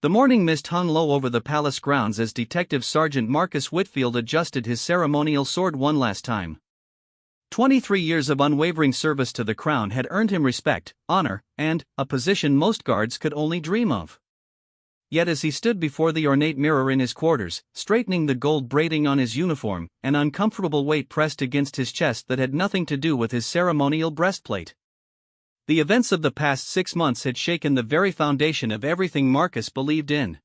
The morning mist hung low over the palace grounds as Detective Sergeant Marcus Whitfield adjusted his ceremonial sword one last time. 23 years of unwavering service to the crown had earned him respect, honor, and a position most guards could only dream of. Yet as he stood before the ornate mirror in his quarters, straightening the gold braiding on his uniform, an uncomfortable weight pressed against his chest that had nothing to do with his ceremonial breastplate. The events of the past 6 months had shaken the very foundation of everything Marcus believed in.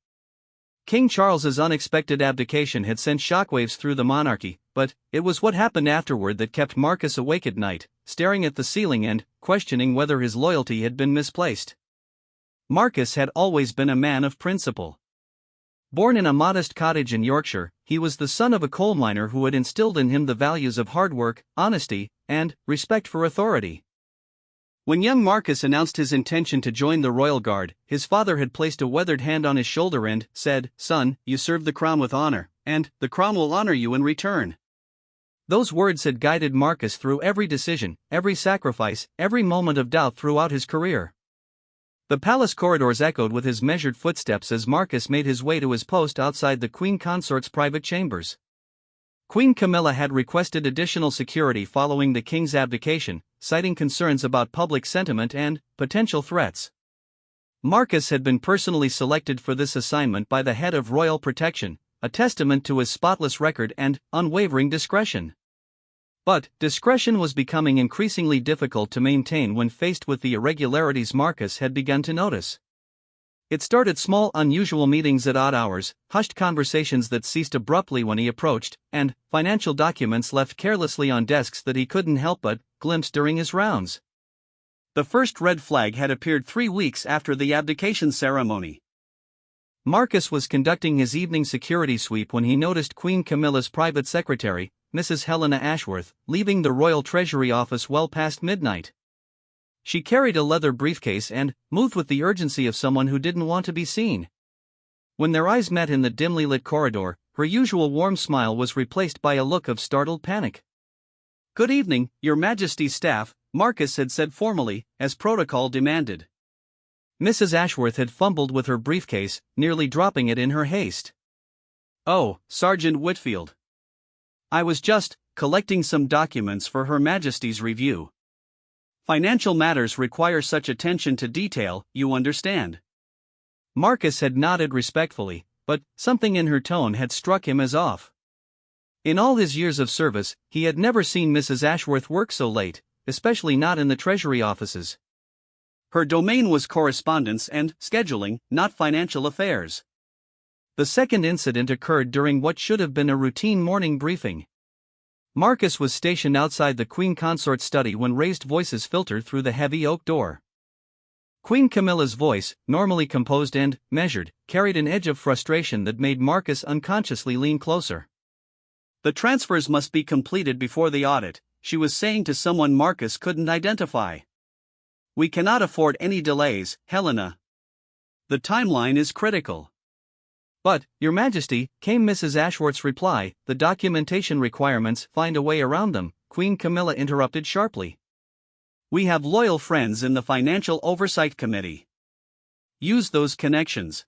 King Charles's unexpected abdication had sent shockwaves through the monarchy, but it was what happened afterward that kept Marcus awake at night, staring at the ceiling and questioning whether his loyalty had been misplaced. Marcus had always been a man of principle. Born in a modest cottage in Yorkshire, he was the son of a coal miner who had instilled in him the values of hard work, honesty, and respect for authority. When young Marcus announced his intention to join the royal guard, his father had placed a weathered hand on his shoulder and said, "Son, you serve the crown with honor, and the crown will honor you in return." Those words had guided Marcus through every decision, every sacrifice, every moment of doubt throughout his career. The palace corridors echoed with his measured footsteps as Marcus made his way to his post outside the Queen Consort's private chambers. Queen Camilla had requested additional security following the king's abdication, citing concerns about public sentiment and potential threats. Marcus had been personally selected for this assignment by the head of royal protection, a testament to his spotless record and unwavering discretion. But discretion was becoming increasingly difficult to maintain when faced with the irregularities Marcus had begun to notice. It started small, unusual meetings at odd hours, hushed conversations that ceased abruptly when he approached, and financial documents left carelessly on desks that he couldn't help but glimpse during his rounds. The first red flag had appeared 3 weeks after the abdication ceremony. Marcus was conducting his evening security sweep when he noticed Queen Camilla's private secretary, Mrs. Helena Ashworth, leaving the Royal Treasury office well past midnight. She carried a leather briefcase and moved with the urgency of someone who didn't want to be seen. When their eyes met in the dimly lit corridor, her usual warm smile was replaced by a look of startled panic. "Good evening, Your Majesty's staff," Marcus had said formally, as protocol demanded. Mrs. Ashworth had fumbled with her briefcase, nearly dropping it in her haste. "Oh, Sergeant Whitfield. I was just collecting some documents for Her Majesty's review. Financial matters require such attention to detail, you understand." Marcus had nodded respectfully, but something in her tone had struck him as off. In all his years of service, he had never seen Mrs. Ashworth work so late, especially not in the Treasury offices. Her domain was correspondence and scheduling, not financial affairs. The second incident occurred during what should have been a routine morning briefing. Marcus was stationed outside the Queen Consort's study when raised voices filtered through the heavy oak door. Queen Camilla's voice, normally composed and measured, carried an edge of frustration that made Marcus unconsciously lean closer. "The transfers must be completed before the audit," she was saying to someone Marcus couldn't identify. "We cannot afford any delays, Helena. The timeline is critical." "But, Your Majesty," came Mrs. Ashworth's reply, "the documentation requirements find a way around them," Queen Camilla interrupted sharply. "We have loyal friends in the Financial Oversight Committee. Use those connections."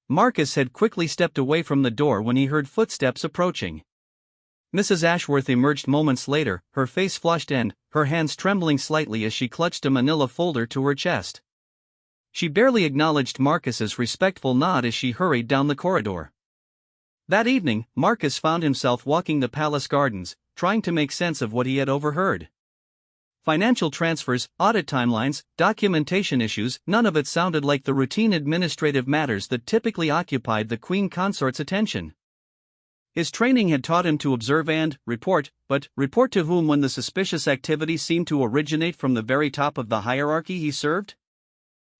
Marcus had quickly stepped away from the door when he heard footsteps approaching. Mrs. Ashworth emerged moments later, her face flushed and her hands trembling slightly as she clutched a manila folder to her chest. She barely acknowledged Marcus's respectful nod as she hurried down the corridor. That evening, Marcus found himself walking the palace gardens, trying to make sense of what he had overheard. Financial transfers, audit timelines, documentation issues, none of it sounded like the routine administrative matters that typically occupied the Queen Consort's attention. His training had taught him to observe and report, but report to whom when the suspicious activity seemed to originate from the very top of the hierarchy he served?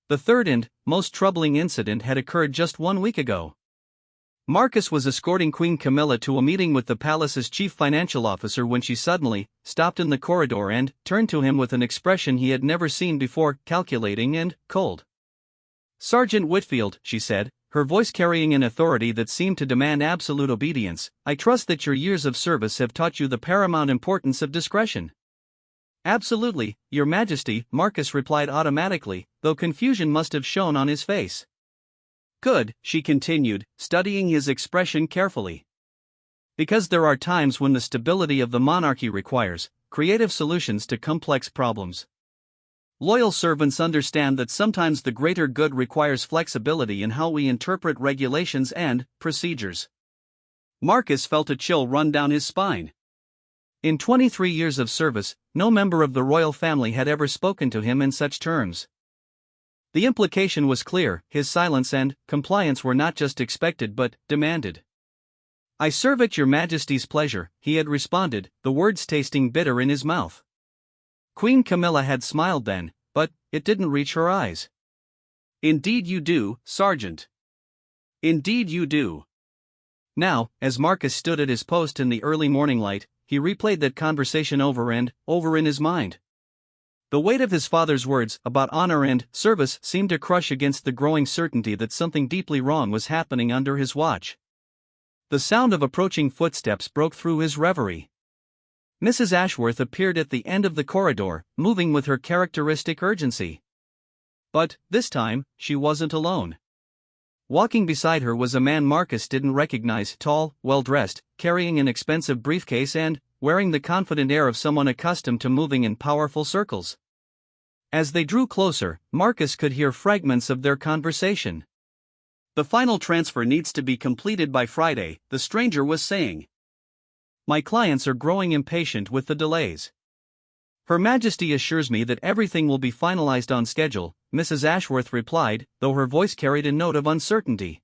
The third and most troubling incident had occurred just 1 week ago. Marcus was escorting Queen Camilla to a meeting with the palace's chief financial officer when she suddenly stopped in the corridor and turned to him with an expression he had never seen before, calculating and cold. "Sergeant Whitfield," she said, her voice carrying an authority that seemed to demand absolute obedience, "I trust that your years of service have taught you the paramount importance of discretion." "Absolutely, Your Majesty," Marcus replied automatically, though confusion must have shown on his face. Good, she continued, studying his expression carefully. Because there are times when the stability of the monarchy requires creative solutions to complex problems. Loyal servants understand that sometimes the greater good requires flexibility in how we interpret regulations and procedures. Marcus felt a chill run down his spine. In 23 years of service, no member of the royal family had ever spoken to him in such terms. The implication was clear: his silence and compliance were not just expected but demanded. "I serve at your Majesty's pleasure," he had responded, the words tasting bitter in his mouth. Queen Camilla had smiled then, but it didn't reach her eyes. "Indeed you do, Sergeant. Indeed you do." Now, as Marcus stood at his post in the early morning light, he replayed that conversation over and over in his mind. The weight of his father's words about honor and service seemed to crush against the growing certainty that something deeply wrong was happening under his watch. The sound of approaching footsteps broke through his reverie. Mrs. Ashworth appeared at the end of the corridor, moving with her characteristic urgency. But, this time, she wasn't alone. Walking beside her was a man Marcus didn't recognize, tall, well-dressed, carrying an expensive briefcase and wearing the confident air of someone accustomed to moving in powerful circles. As they drew closer, Marcus could hear fragments of their conversation. "The final transfer needs to be completed by Friday," the stranger was saying. "My clients are growing impatient with the delays. Her Majesty assures me that everything will be finalized on schedule," Mrs. Ashworth replied, though her voice carried a note of uncertainty.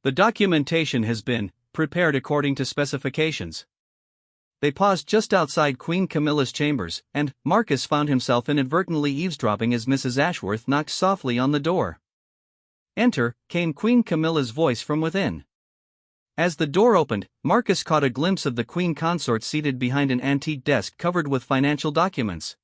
"The documentation has been prepared according to specifications." They paused just outside Queen Camilla's chambers, and Marcus found himself inadvertently eavesdropping as Mrs. Ashworth knocked softly on the door. "Enter," came Queen Camilla's voice from within. As the door opened, Marcus caught a glimpse of the Queen Consort seated behind an antique desk covered with financial documents.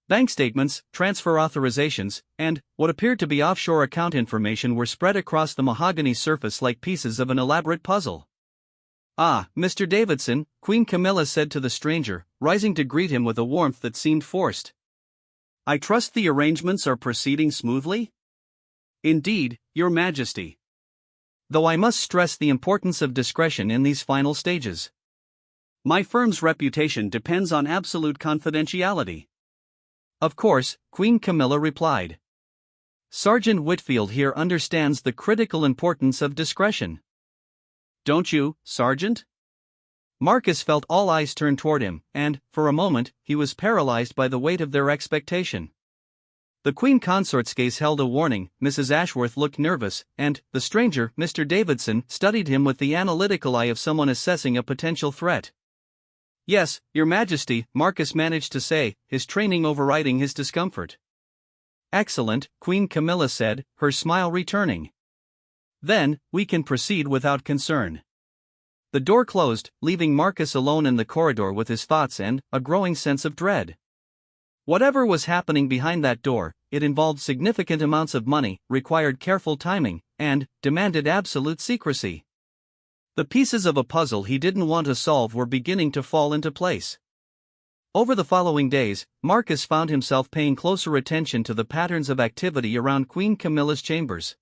Bank statements, transfer authorizations, and what appeared to be offshore account information were spread across the mahogany surface like pieces of an elaborate puzzle. "Ah, Mr. Davidson," Queen Camilla said to the stranger, rising to greet him with a warmth that seemed forced. "I trust the arrangements are proceeding smoothly?" "Indeed, Your Majesty. Though I must stress the importance of discretion in these final stages. My firm's reputation depends on absolute confidentiality." "Of course," Queen Camilla replied. "Sergeant Whitfield here understands the critical importance of discretion." "Don't you, Sergeant?" Marcus felt all eyes turn toward him, and, for a moment, he was paralyzed by the weight of their expectation. The Queen Consort's gaze held a warning, Mrs. Ashworth looked nervous, and the stranger, Mr. Davidson, studied him with the analytical eye of someone assessing a potential threat. "Yes, Your Majesty," Marcus managed to say, his training overriding his discomfort. "Excellent," Queen Camilla said, her smile returning. "Then, we can proceed without concern." The door closed, leaving Marcus alone in the corridor with his thoughts and a growing sense of dread. Whatever was happening behind that door, it involved significant amounts of money, required careful timing, and demanded absolute secrecy. The pieces of a puzzle he didn't want to solve were beginning to fall into place. Over the following days, Marcus found himself paying closer attention to the patterns of activity around Queen Camilla's chambers.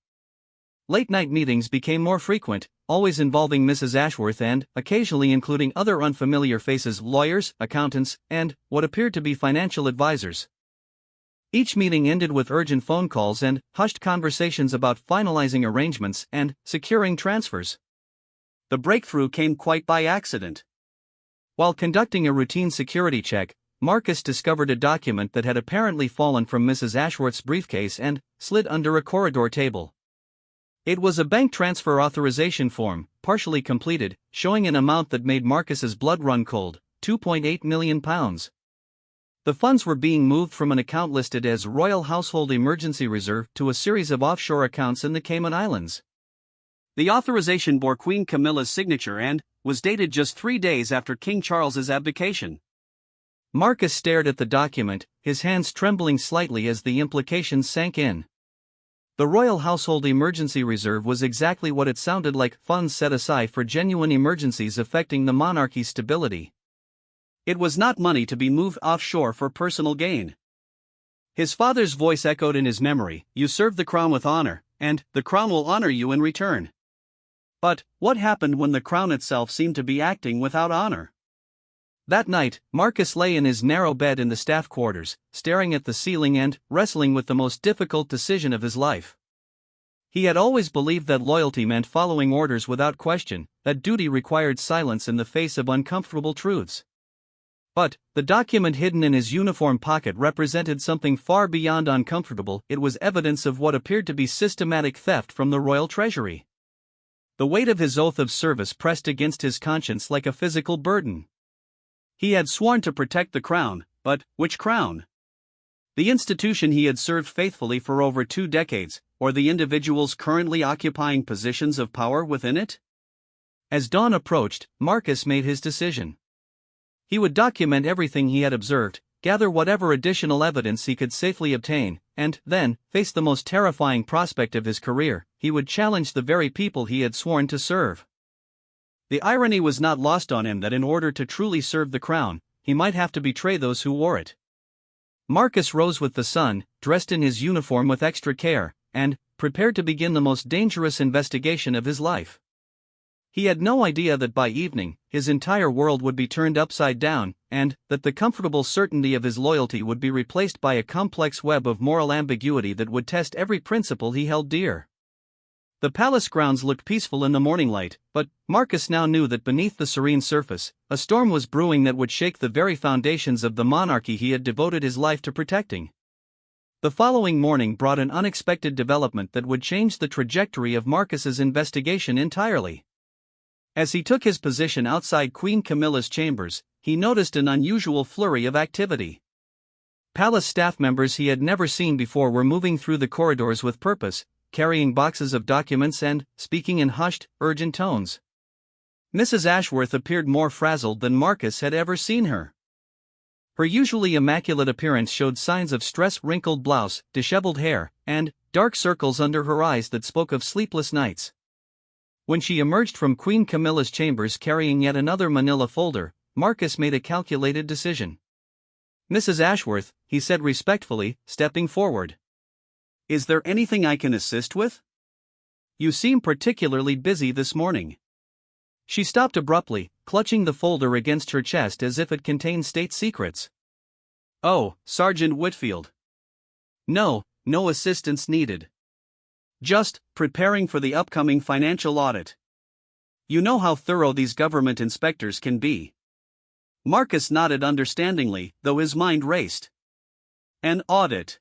Late-night meetings became more frequent, always involving Mrs. Ashworth and, occasionally including other unfamiliar faces: lawyers, accountants, and what appeared to be financial advisors. Each meeting ended with urgent phone calls and hushed conversations about finalizing arrangements and securing transfers. The breakthrough came quite by accident. While conducting a routine security check, Marcus discovered a document that had apparently fallen from Mrs. Ashworth's briefcase and slid under a corridor table. It was a bank transfer authorization form, partially completed, showing an amount that made Marcus's blood run cold: £2.8 million. The funds were being moved from an account listed as Royal Household Emergency Reserve to a series of offshore accounts in the Cayman Islands. The authorization bore Queen Camilla's signature and was dated just 3 days after King Charles's abdication. Marcus stared at the document, his hands trembling slightly as the implications sank in. The Royal Household Emergency Reserve was exactly what it sounded like: funds set aside for genuine emergencies affecting the monarchy's stability. It was not money to be moved offshore for personal gain. His father's voice echoed in his memory: "You served the crown with honor, and the crown will honor you in return. But what happened when the crown itself seemed to be acting without honor? That night, Marcus lay in his narrow bed in the staff quarters, staring at the ceiling and wrestling with the most difficult decision of his life. He had always believed that loyalty meant following orders without question, that duty required silence in the face of uncomfortable truths. But the document hidden in his uniform pocket represented something far beyond uncomfortable. It was evidence of what appeared to be systematic theft from the royal treasury. The weight of his oath of service pressed against his conscience like a physical burden. He had sworn to protect the crown, but which crown? The institution he had served faithfully for over 2 decades, or the individuals currently occupying positions of power within it? As dawn approached, Marcus made his decision. He would document everything he had observed, gather whatever additional evidence he could safely obtain, and then face the most terrifying prospect of his career: he would challenge the very people he had sworn to serve. The irony was not lost on him that in order to truly serve the crown, he might have to betray those who wore it. Marcus rose with the sun, dressed in his uniform with extra care, and prepared to begin the most dangerous investigation of his life. He had no idea that by evening, his entire world would be turned upside down, and that the comfortable certainty of his loyalty would be replaced by a complex web of moral ambiguity that would test every principle he held dear. The palace grounds looked peaceful in the morning light, but Marcus now knew that beneath the serene surface, a storm was brewing that would shake the very foundations of the monarchy he had devoted his life to protecting. The following morning brought an unexpected development that would change the trajectory of Marcus's investigation entirely. As he took his position outside Queen Camilla's chambers, he noticed an unusual flurry of activity. Palace staff members he had never seen before were moving through the corridors with purpose, carrying boxes of documents and speaking in hushed, urgent tones. Mrs. Ashworth appeared more frazzled than Marcus had ever seen her. Her usually immaculate appearance showed signs of stress: wrinkled blouse, disheveled hair, and dark circles under her eyes that spoke of sleepless nights. When she emerged from Queen Camilla's chambers carrying yet another manila folder, Marcus made a calculated decision. "Mrs. Ashworth," he said respectfully, stepping forward. "Is there anything I can assist with? You seem particularly busy this morning." She stopped abruptly, clutching the folder against her chest as if it contained state secrets. "Oh, Sergeant Whitfield. No assistance needed. Just preparing for the upcoming financial audit. You know how thorough these government inspectors can be." Marcus nodded understandingly, though his mind raced. An audit.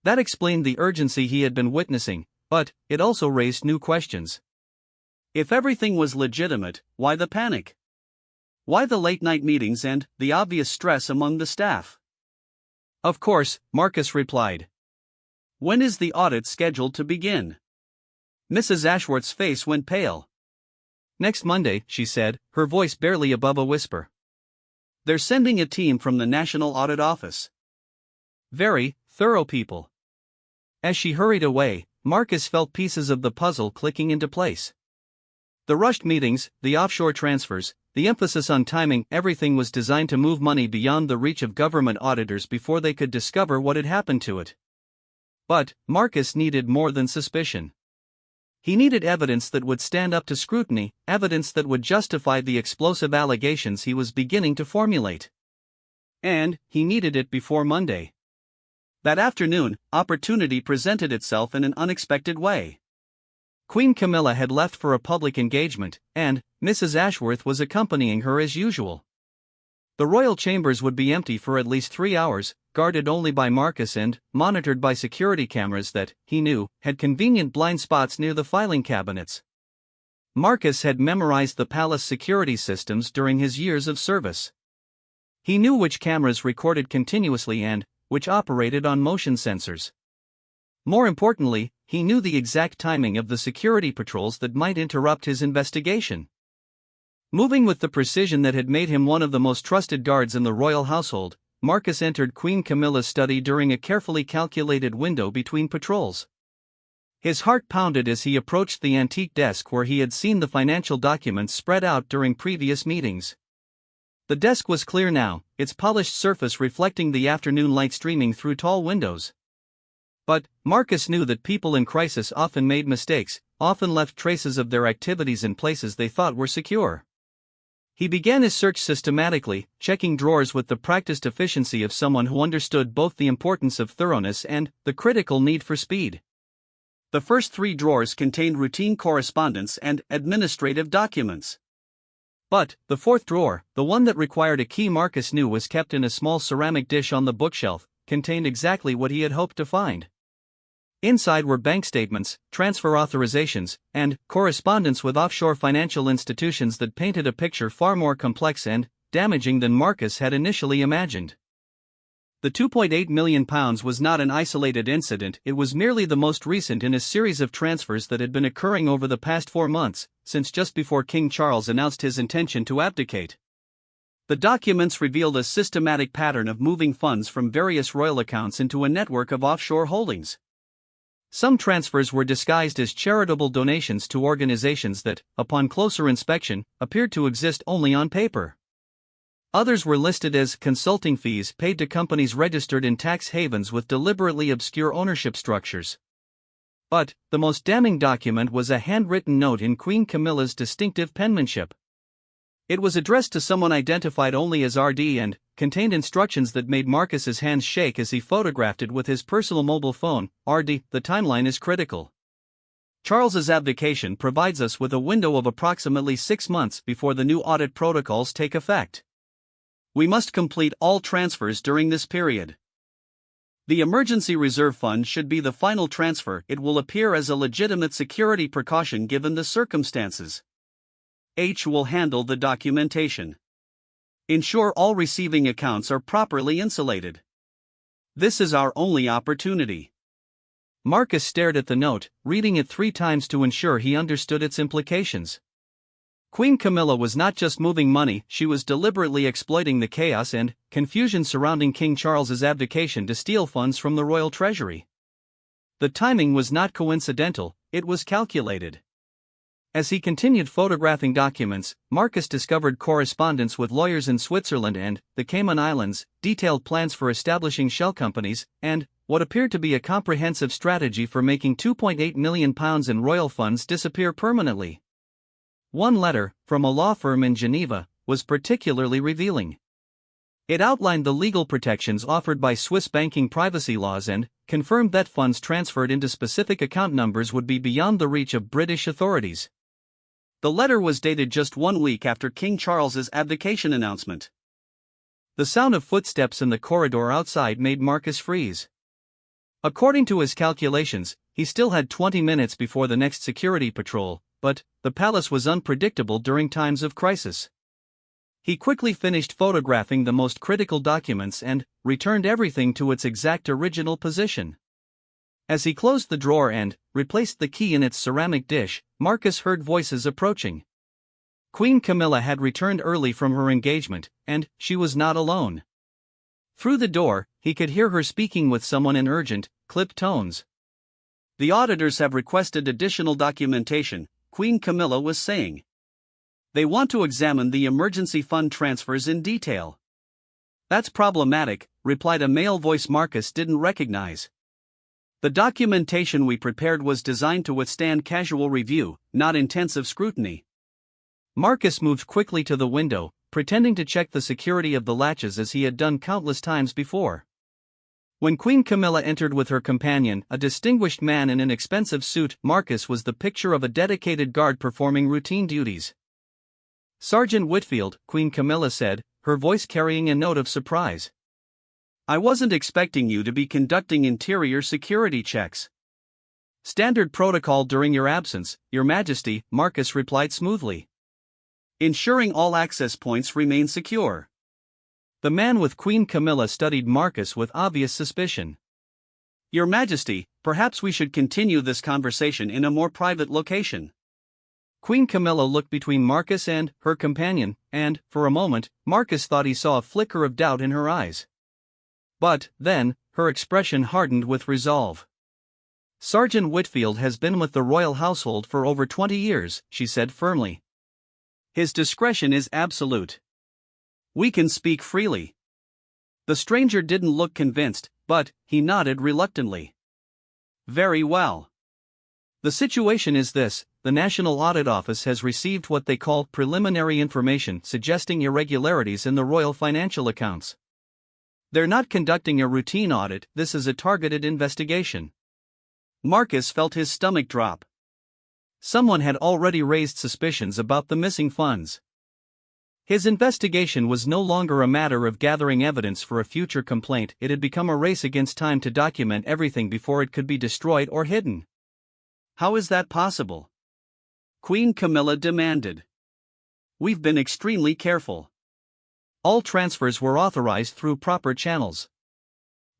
That explained the urgency he had been witnessing, but it also raised new questions. If everything was legitimate, why the panic? Why the late-night meetings and the obvious stress among the staff? "Of course," Marcus replied. "When is the audit scheduled to begin?" Mrs. Ashworth's face went pale. "Next Monday," she said, her voice barely above a whisper. "They're sending a team from the National Audit Office. Very thorough people." As she hurried away, Marcus felt pieces of the puzzle clicking into place. The rushed meetings, the offshore transfers, the emphasis on timing, everything was designed to move money beyond the reach of government auditors before they could discover what had happened to it. But Marcus needed more than suspicion. He needed evidence that would stand up to scrutiny, evidence that would justify the explosive allegations he was beginning to formulate. And he needed it before Monday. That afternoon, opportunity presented itself in an unexpected way. Queen Camilla had left for a public engagement, and Mrs. Ashworth was accompanying her as usual. The royal chambers would be empty for at least 3 hours, guarded only by Marcus and monitored by security cameras that, he knew, had convenient blind spots near the filing cabinets. Marcus had memorized the palace security systems during his years of service. He knew which cameras recorded continuously and which operated on motion sensors. More importantly, he knew the exact timing of the security patrols that might interrupt his investigation. Moving with the precision that had made him one of the most trusted guards in the royal household, Marcus entered Queen Camilla's study during a carefully calculated window between patrols. His heart pounded as he approached the antique desk where he had seen the financial documents spread out during previous meetings. The desk was clear now, its polished surface reflecting the afternoon light streaming through tall windows. But Marcus knew that people in crisis often made mistakes, often left traces of their activities in places they thought were secure. He began his search systematically, checking drawers with the practiced efficiency of someone who understood both the importance of thoroughness and the critical need for speed. The first 3 drawers contained routine correspondence and administrative documents. But the 4th drawer, the one that required a key Marcus knew was kept in a small ceramic dish on the bookshelf, contained exactly what he had hoped to find. Inside were bank statements, transfer authorizations, and correspondence with offshore financial institutions that painted a picture far more complex and damaging than Marcus had initially imagined. The £2.8 million was not an isolated incident, it was merely the most recent in a series of transfers that had been occurring over the past 4 months, since just before King Charles announced his intention to abdicate. The documents revealed a systematic pattern of moving funds from various royal accounts into a network of offshore holdings. Some transfers were disguised as charitable donations to organizations that, upon closer inspection, appeared to exist only on paper. Others were listed as consulting fees paid to companies registered in tax havens with deliberately obscure ownership structures. But the most damning document was a handwritten note in Queen Camilla's distinctive penmanship. It was addressed to someone identified only as RD and contained instructions that made Marcus's hands shake as he photographed it with his personal mobile phone. RD, the timeline is critical. Charles's abdication provides us with a window of approximately 6 months before the new audit protocols take effect. We must complete all transfers during this period. The emergency reserve fund should be the final transfer. It will appear as a legitimate security precaution given the circumstances. H will handle the documentation. Ensure all receiving accounts are properly insulated. This is our only opportunity. Marcus stared at the note, reading it 3 times to ensure he understood its implications. Queen Camilla was not just moving money, she was deliberately exploiting the chaos and confusion surrounding King Charles's abdication to steal funds from the royal treasury. The timing was not coincidental, it was calculated. As he continued photographing documents, Marcus discovered correspondence with lawyers in Switzerland and the Cayman Islands, detailed plans for establishing shell companies, and what appeared to be a comprehensive strategy for making £2.8 million in royal funds disappear permanently. One letter, from a law firm in Geneva, was particularly revealing. It outlined the legal protections offered by Swiss banking privacy laws and confirmed that funds transferred into specific account numbers would be beyond the reach of British authorities. The letter was dated just 1 week after King Charles's abdication announcement. The sound of footsteps in the corridor outside made Marcus freeze. According to his calculations, he still had 20 minutes before the next security patrol, but the palace was unpredictable during times of crisis. He quickly finished photographing the most critical documents and returned everything to its exact original position. As he closed the drawer and replaced the key in its ceramic dish, Marcus heard voices approaching. Queen Camilla had returned early from her engagement, and she was not alone. Through the door, he could hear her speaking with someone in urgent, clipped tones. "The auditors have requested additional documentation," Queen Camilla was saying. "They want to examine the emergency fund transfers in detail." "That's problematic," replied a male voice Marcus didn't recognize. "The documentation we prepared was designed to withstand casual review, not intensive scrutiny." Marcus moved quickly to the window, pretending to check the security of the latches as he had done countless times before. When Queen Camilla entered with her companion, a distinguished man in an expensive suit, Marcus was the picture of a dedicated guard performing routine duties. "Sergeant Whitfield," Queen Camilla said, her voice carrying a note of surprise. "I wasn't expecting you to be conducting interior security checks." "Standard protocol during your absence, Your Majesty," Marcus replied smoothly. "Ensuring all access points remain secure." The man with Queen Camilla studied Marcus with obvious suspicion. "Your Majesty, perhaps we should continue this conversation in a more private location." Queen Camilla looked between Marcus and her companion, and, for a moment, Marcus thought he saw a flicker of doubt in her eyes. But, then, her expression hardened with resolve. "Sergeant Whitfield has been with the royal household for over 20 years, she said firmly. "His discretion is absolute. We can speak freely." The stranger didn't look convinced, but he nodded reluctantly. Very well. The situation is this: the National Audit Office has received what they call preliminary information suggesting irregularities in the royal financial accounts. They're not conducting a routine audit, this is a targeted investigation. Marcus felt his stomach drop. Someone had already raised suspicions about the missing funds. His investigation was no longer a matter of gathering evidence for a future complaint, it had become a race against time to document everything before it could be destroyed or hidden. How is that possible? Queen Camilla demanded. We've been extremely careful. All transfers were authorized through proper channels.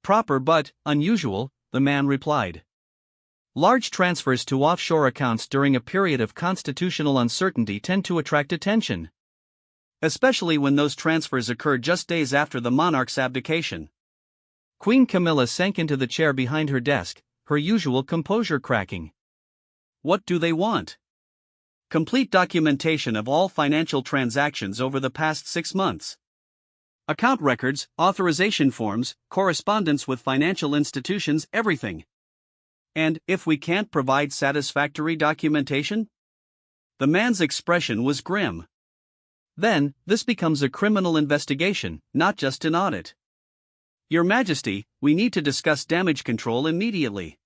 Proper but unusual, the man replied. Large transfers to offshore accounts during a period of constitutional uncertainty tend to attract attention, especially when those transfers occur just days after the monarch's abdication. Queen Camilla sank into the chair behind her desk, her usual composure cracking. What do they want? Complete documentation of all financial transactions over the past 6 months. Account records, authorization forms, correspondence with financial institutions, everything. And if we can't provide satisfactory documentation? The man's expression was grim. Then, this becomes a criminal investigation, not just an audit. Your Majesty, we need to discuss damage control immediately.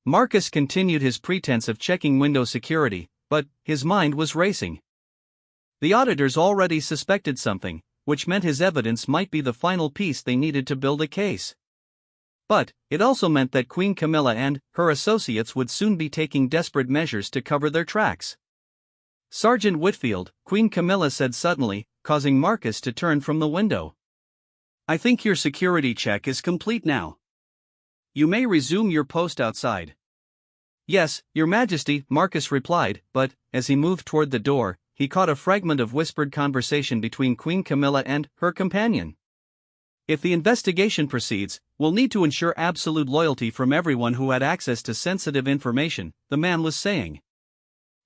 Marcus continued his pretense of checking window security, but his mind was racing. The auditors already suspected something, which meant his evidence might be the final piece they needed to build a case. But it also meant that Queen Camilla and her associates would soon be taking desperate measures to cover their tracks. Sergeant Whitfield, Queen Camilla said suddenly, causing Marcus to turn from the window. I think your security check is complete now. You may resume your post outside. Yes, Your Majesty, Marcus replied, but, as he moved toward the door, he caught a fragment of whispered conversation between Queen Camilla and her companion. If the investigation proceeds, we'll need to ensure absolute loyalty from everyone who had access to sensitive information, the man was saying.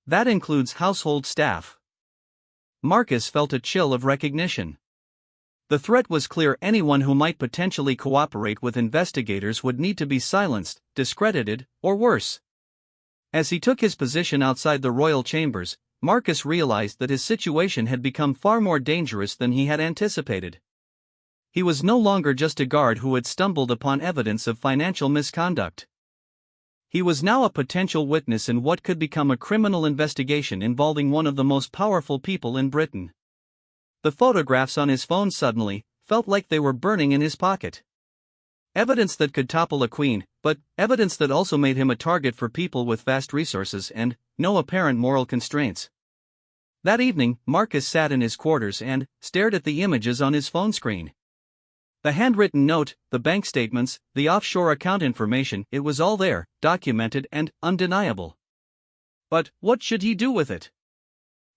That includes household staff. Marcus felt a chill of recognition. The threat was clear: anyone who might potentially cooperate with investigators would need to be silenced, discredited, or worse. As he took his position outside the royal chambers, Marcus realized that his situation had become far more dangerous than he had anticipated. He was no longer just a guard who had stumbled upon evidence of financial misconduct. He was now a potential witness in what could become a criminal investigation involving one of the most powerful people in Britain. The photographs on his phone suddenly felt like they were burning in his pocket. Evidence that could topple a queen, but evidence that also made him a target for people with vast resources and no apparent moral constraints. That evening, Marcus sat in his quarters and stared at the images on his phone screen. The handwritten note, the bank statements, the offshore account information, it was all there, documented and undeniable. But what should he do with it?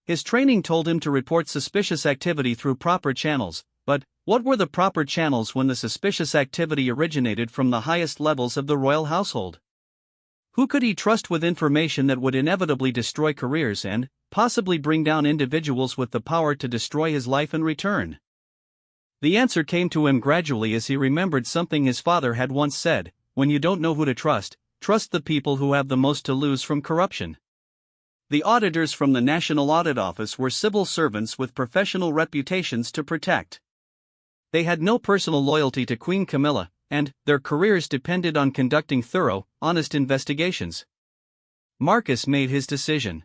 His training told him to report suspicious activity through proper channels, but what were the proper channels when the suspicious activity originated from the highest levels of the royal household? Who could he trust with information that would inevitably destroy careers and possibly bring down individuals with the power to destroy his life in return? The answer came to him gradually as he remembered something his father had once said: when you don't know who to trust the people who have the most to lose from corruption. The auditors from the National Audit Office were civil servants with professional reputations to protect. They had no personal loyalty to Queen Camilla, and their careers depended on conducting thorough, honest investigations. Marcus made his decision.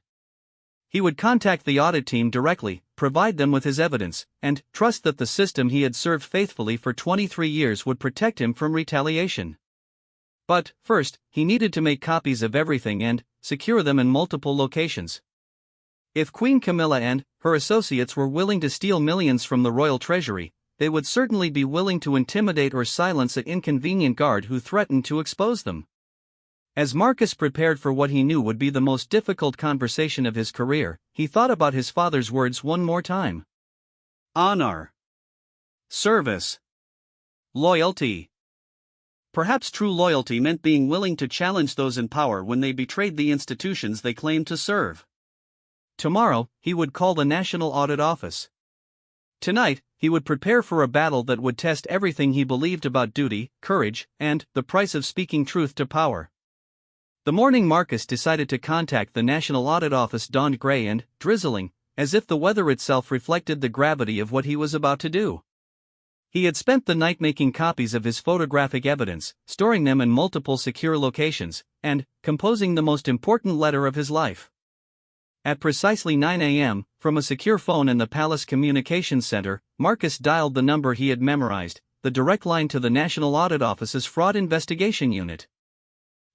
He would contact the audit team directly, provide them with his evidence, and trust that the system he had served faithfully for 23 years would protect him from retaliation. But, first, he needed to make copies of everything and secure them in multiple locations. If Queen Camilla and her associates were willing to steal millions from the royal treasury, they would certainly be willing to intimidate or silence an inconvenient guard who threatened to expose them. As Marcus prepared for what he knew would be the most difficult conversation of his career, he thought about his father's words one more time. Honor. Service. Loyalty. Perhaps true loyalty meant being willing to challenge those in power when they betrayed the institutions they claimed to serve. Tomorrow, he would call the National Audit Office. Tonight, he would prepare for a battle that would test everything he believed about duty, courage, and the price of speaking truth to power. The morning Marcus decided to contact the National Audit Office dawned gray and drizzling, as if the weather itself reflected the gravity of what he was about to do. He had spent the night making copies of his photographic evidence, storing them in multiple secure locations, and composing the most important letter of his life. At precisely 9 a.m., from a secure phone in the Palace Communications Center, Marcus dialed the number he had memorized, the direct line to the National Audit Office's Fraud Investigation Unit.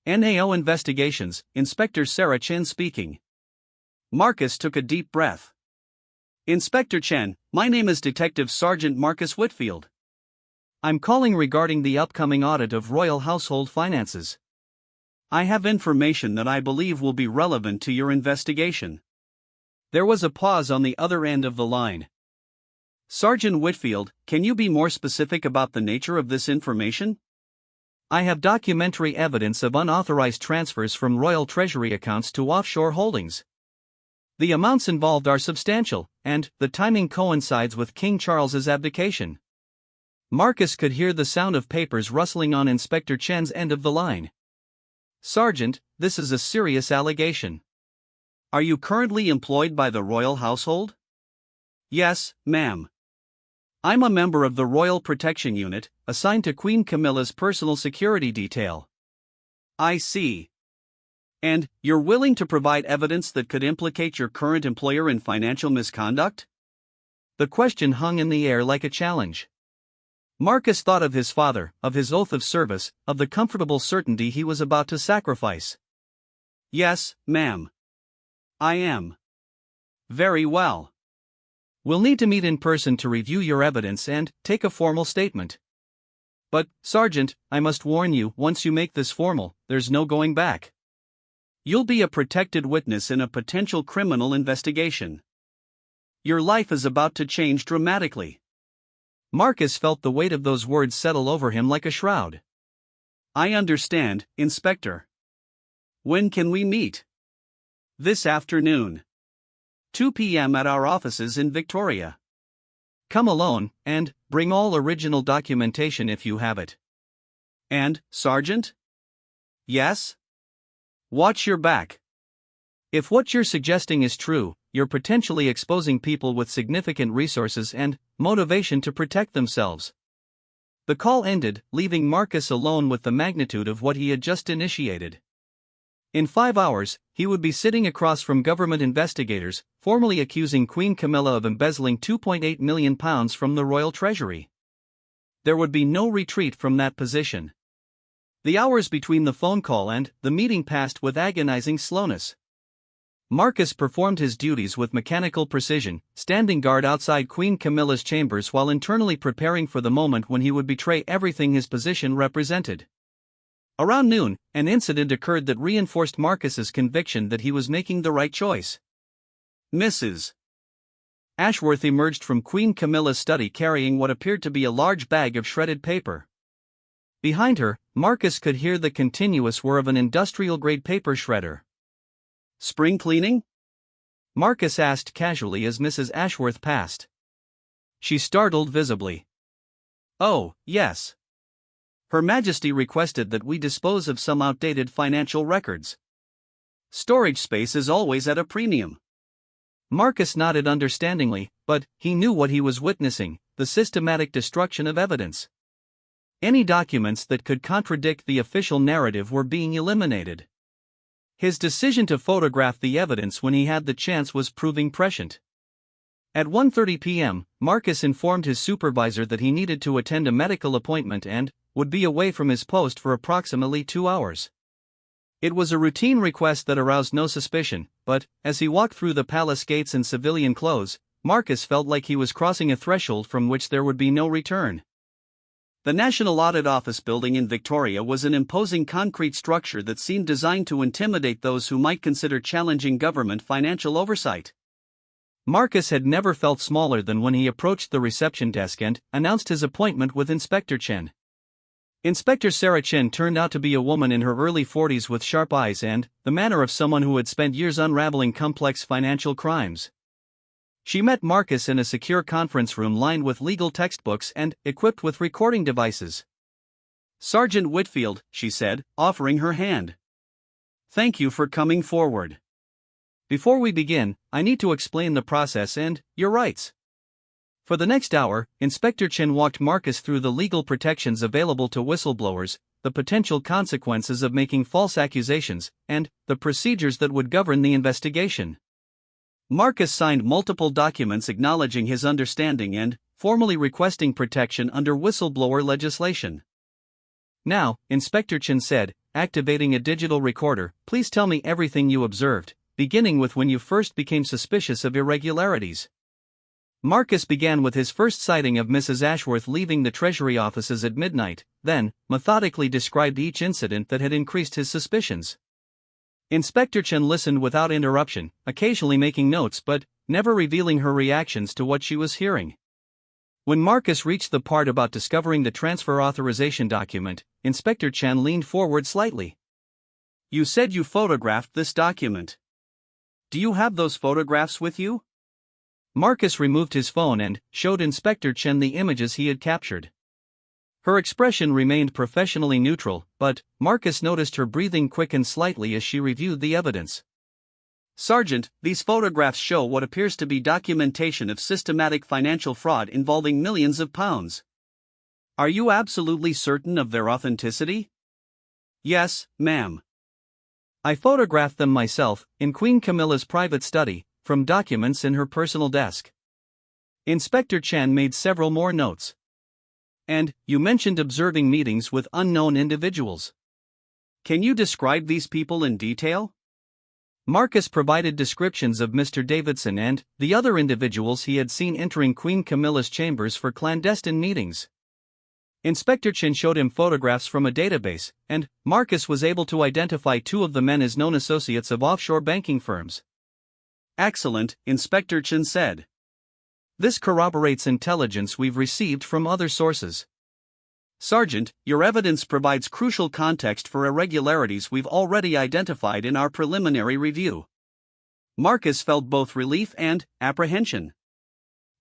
NAO Investigations, Inspector Sarah Chen speaking. Marcus took a deep breath. Inspector Chen, my name is Detective Sergeant Marcus Whitfield. I'm calling regarding the upcoming audit of Royal Household Finances. I have information that I believe will be relevant to your investigation. There was a pause on the other end of the line. Sergeant Whitfield, can you be more specific about the nature of this information? I have documentary evidence of unauthorized transfers from Royal Treasury accounts to offshore holdings. The amounts involved are substantial, and the timing coincides with King Charles's abdication. Marcus could hear the sound of papers rustling on Inspector Chen's end of the line. Sergeant, this is a serious allegation. Are you currently employed by the royal household? Yes, ma'am. I'm a member of the Royal Protection Unit, assigned to Queen Camilla's personal security detail. I see. And you're willing to provide evidence that could implicate your current employer in financial misconduct? The question hung in the air like a challenge. Marcus thought of his father, of his oath of service, of the comfortable certainty he was about to sacrifice. Yes, ma'am. I am. Very well. We'll need to meet in person to review your evidence and take a formal statement. But, Sergeant, I must warn you, once you make this formal, there's no going back. You'll be a protected witness in a potential criminal investigation. Your life is about to change dramatically. Marcus felt the weight of those words settle over him like a shroud. I understand, Inspector. When can we meet? This afternoon. 2 p.m. at our offices in Victoria. Come alone, and bring all original documentation if you have it. And, Sergeant? Yes? Watch your back. If what you're suggesting is true, you're potentially exposing people with significant resources and motivation to protect themselves. The call ended, leaving Marcus alone with the magnitude of what he had just initiated. In 5 hours, he would be sitting across from government investigators, formally accusing Queen Camilla of embezzling £2.8 million from the royal treasury. There would be no retreat from that position. The hours between the phone call and the meeting passed with agonizing slowness. Marcus performed his duties with mechanical precision, standing guard outside Queen Camilla's chambers while internally preparing for the moment when he would betray everything his position represented. Around noon, an incident occurred that reinforced Marcus's conviction that he was making the right choice. Mrs. Ashworth emerged from Queen Camilla's study carrying what appeared to be a large bag of shredded paper. Behind her, Marcus could hear the continuous whir of an industrial-grade paper shredder. Spring cleaning? Marcus asked casually as Mrs. Ashworth passed. She startled visibly. Oh, yes. Her Majesty requested that we dispose of some outdated financial records. Storage space is always at a premium. Marcus nodded understandingly, but he knew what he was witnessing, the systematic destruction of evidence. Any documents that could contradict the official narrative were being eliminated. His decision to photograph the evidence when he had the chance was proving prescient. At 1:30 p.m., Marcus informed his supervisor that he needed to attend a medical appointment and would be away from his post for approximately 2 hours. It was a routine request that aroused no suspicion, but, as he walked through the palace gates in civilian clothes, Marcus felt like he was crossing a threshold from which there would be no return. The National Audit Office building in Victoria was an imposing concrete structure that seemed designed to intimidate those who might consider challenging government financial oversight. Marcus had never felt smaller than when he approached the reception desk and announced his appointment with Inspector Chen. Inspector Sarah Chen turned out to be a woman in her early 40s with sharp eyes and the manner of someone who had spent years unraveling complex financial crimes. She met Marcus in a secure conference room lined with legal textbooks and equipped with recording devices. Sergeant Whitfield, she said, offering her hand. Thank you for coming forward. Before we begin, I need to explain the process and your rights. For the next hour, Inspector Chen walked Marcus through the legal protections available to whistleblowers, the potential consequences of making false accusations, and the procedures that would govern the investigation. Marcus signed multiple documents acknowledging his understanding and formally requesting protection under whistleblower legislation. Now, Inspector Chen said, activating a digital recorder, please tell me everything you observed, beginning with when you first became suspicious of irregularities. Marcus began with his first sighting of Mrs. Ashworth leaving the Treasury offices at midnight, then methodically described each incident that had increased his suspicions. Inspector Chen listened without interruption, occasionally making notes but never revealing her reactions to what she was hearing. When Marcus reached the part about discovering the transfer authorization document, Inspector Chen leaned forward slightly. You said you photographed this document. Do you have those photographs with you? Marcus removed his phone and showed Inspector Chen the images he had captured. Her expression remained professionally neutral, but Marcus noticed her breathing quicken slightly as she reviewed the evidence. Sergeant, these photographs show what appears to be documentation of systematic financial fraud involving millions of pounds. Are you absolutely certain of their authenticity? Yes, ma'am. I photographed them myself, in Queen Camilla's private study, from documents in her personal desk. Inspector Chen made several more notes. And you mentioned observing meetings with unknown individuals. Can you describe these people in detail? Marcus provided descriptions of Mr. Davidson and the other individuals he had seen entering Queen Camilla's chambers for clandestine meetings. Inspector Chen showed him photographs from a database, and Marcus was able to identify two of the men as known associates of offshore banking firms. Excellent, Inspector Chen said. This corroborates intelligence we've received from other sources. Sergeant, your evidence provides crucial context for irregularities we've already identified in our preliminary review. Marcus felt both relief and apprehension.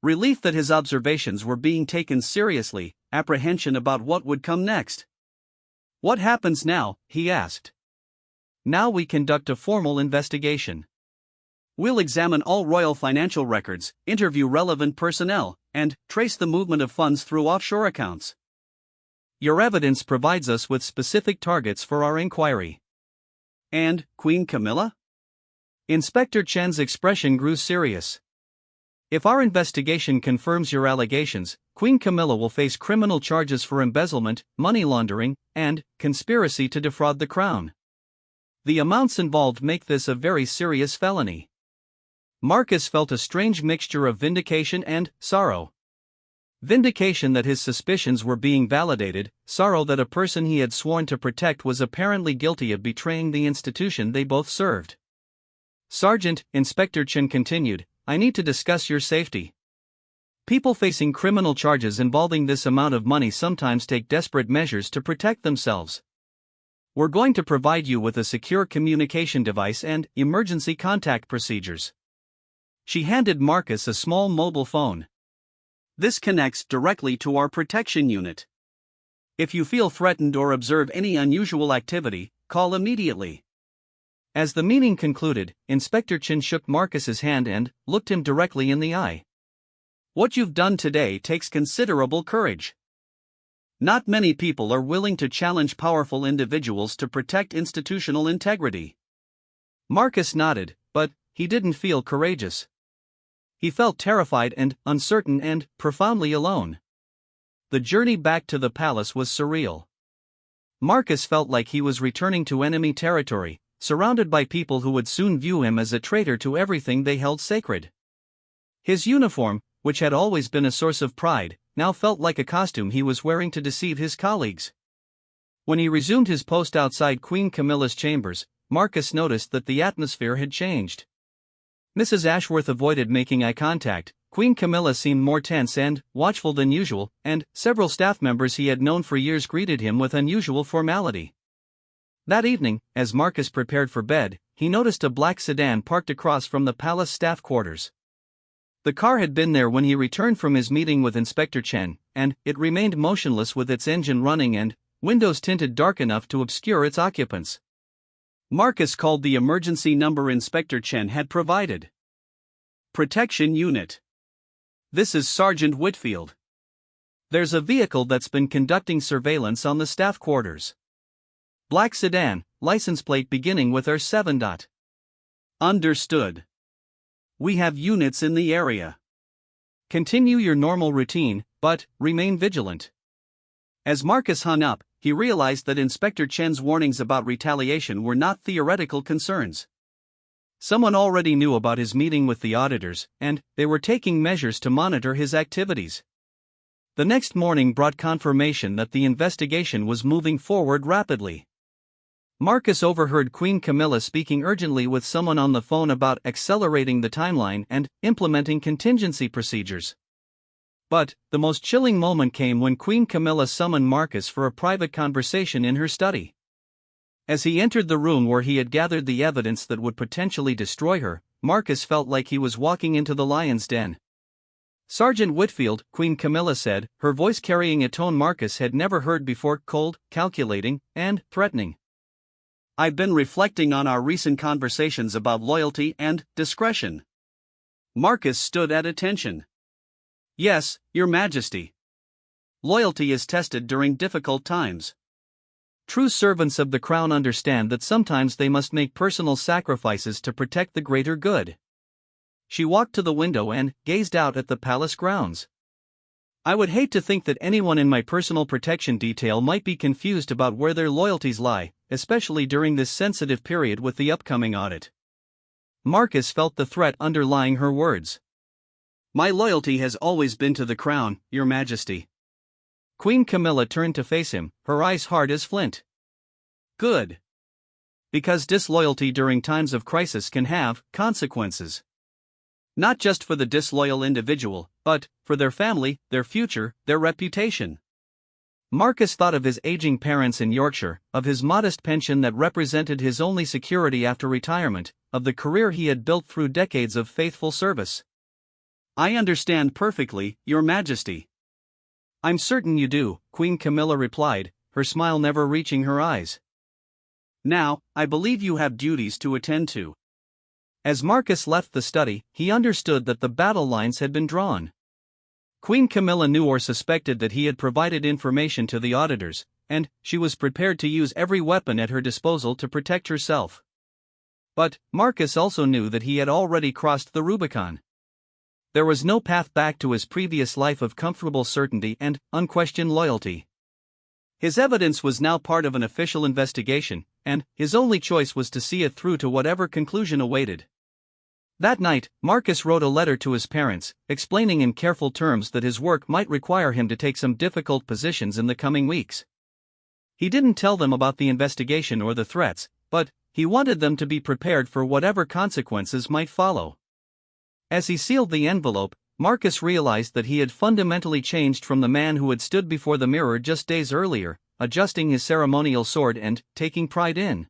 Relief that his observations were being taken seriously, apprehension about what would come next. What happens now? He asked. Now we conduct a formal investigation. We'll examine all Royal financial records, interview relevant personnel, and trace the movement of funds through offshore accounts. Your evidence provides us with specific targets for our inquiry. And Queen Camilla? Inspector Chen's expression grew serious. If our investigation confirms your allegations, Queen Camilla will face criminal charges for embezzlement, money laundering, and conspiracy to defraud the crown. The amounts involved make this a very serious felony. Marcus felt a strange mixture of vindication and sorrow. Vindication that his suspicions were being validated, sorrow that a person he had sworn to protect was apparently guilty of betraying the institution they both served. Sergeant, Inspector Chen continued, I need to discuss your safety. People facing criminal charges involving this amount of money sometimes take desperate measures to protect themselves. We're going to provide you with a secure communication device and emergency contact procedures. She handed Marcus a small mobile phone. This connects directly to our protection unit. If you feel threatened or observe any unusual activity, call immediately. As the meeting concluded, Inspector Chen shook Marcus's hand and looked him directly in the eye. What you've done today takes considerable courage. Not many people are willing to challenge powerful individuals to protect institutional integrity. Marcus nodded, but he didn't feel courageous. He felt terrified and uncertain and profoundly alone. The journey back to the palace was surreal. Marcus felt like he was returning to enemy territory, surrounded by people who would soon view him as a traitor to everything they held sacred. His uniform, which had always been a source of pride, now felt like a costume he was wearing to deceive his colleagues. When he resumed his post outside Queen Camilla's chambers, Marcus noticed that the atmosphere had changed. Mrs. Ashworth avoided making eye contact, Queen Camilla seemed more tense and watchful than usual, and several staff members he had known for years greeted him with unusual formality. That evening, as Marcus prepared for bed, he noticed a black sedan parked across from the palace staff quarters. The car had been there when he returned from his meeting with Inspector Chen, and it remained motionless with its engine running and windows tinted dark enough to obscure its occupants. Marcus called the emergency number Inspector Chen had provided. Protection Unit. This is Sergeant Whitfield. There's a vehicle that's been conducting surveillance on the staff quarters. Black sedan, license plate beginning with R7. Understood. We have units in the area. Continue your normal routine, but remain vigilant. As Marcus hung up, he realized that Inspector Chen's warnings about retaliation were not theoretical concerns. Someone already knew about his meeting with the auditors, and they were taking measures to monitor his activities. The next morning brought confirmation that the investigation was moving forward rapidly. Marcus overheard Queen Camilla speaking urgently with someone on the phone about accelerating the timeline and implementing contingency procedures. But the most chilling moment came when Queen Camilla summoned Marcus for a private conversation in her study. As he entered the room where he had gathered the evidence that would potentially destroy her, Marcus felt like he was walking into the lion's den. "Sergeant Whitfield," Queen Camilla said, her voice carrying a tone Marcus had never heard before, cold, calculating, and threatening. "I've been reflecting on our recent conversations about loyalty and discretion." Marcus stood at attention. "Yes, Your Majesty. Loyalty is tested during difficult times. True servants of the crown understand that sometimes they must make personal sacrifices to protect the greater good." She walked to the window and gazed out at the palace grounds. "I would hate to think that anyone in my personal protection detail might be confused about where their loyalties lie, especially during this sensitive period with the upcoming audit." Marcus felt the threat underlying her words. "My loyalty has always been to the crown, Your Majesty." Queen Camilla turned to face him, her eyes hard as flint. "Good. Because disloyalty during times of crisis can have consequences. Not just for the disloyal individual, but for their family, their future, their reputation." Marcus thought of his aging parents in Yorkshire, of his modest pension that represented his only security after retirement, of the career he had built through decades of faithful service. "I understand perfectly, Your Majesty." "I'm certain you do," Queen Camilla replied, her smile never reaching her eyes. "Now, I believe you have duties to attend to." As Marcus left the study, he understood that the battle lines had been drawn. Queen Camilla knew or suspected that he had provided information to the auditors, and she was prepared to use every weapon at her disposal to protect herself. But Marcus also knew that he had already crossed the Rubicon. There was no path back to his previous life of comfortable certainty and unquestioned loyalty. His evidence was now part of an official investigation, and his only choice was to see it through to whatever conclusion awaited. That night, Marcus wrote a letter to his parents, explaining in careful terms that his work might require him to take some difficult positions in the coming weeks. He didn't tell them about the investigation or the threats, but he wanted them to be prepared for whatever consequences might follow. As he sealed the envelope, Marcus realized that he had fundamentally changed from the man who had stood before the mirror just days earlier, adjusting his ceremonial sword and taking pride in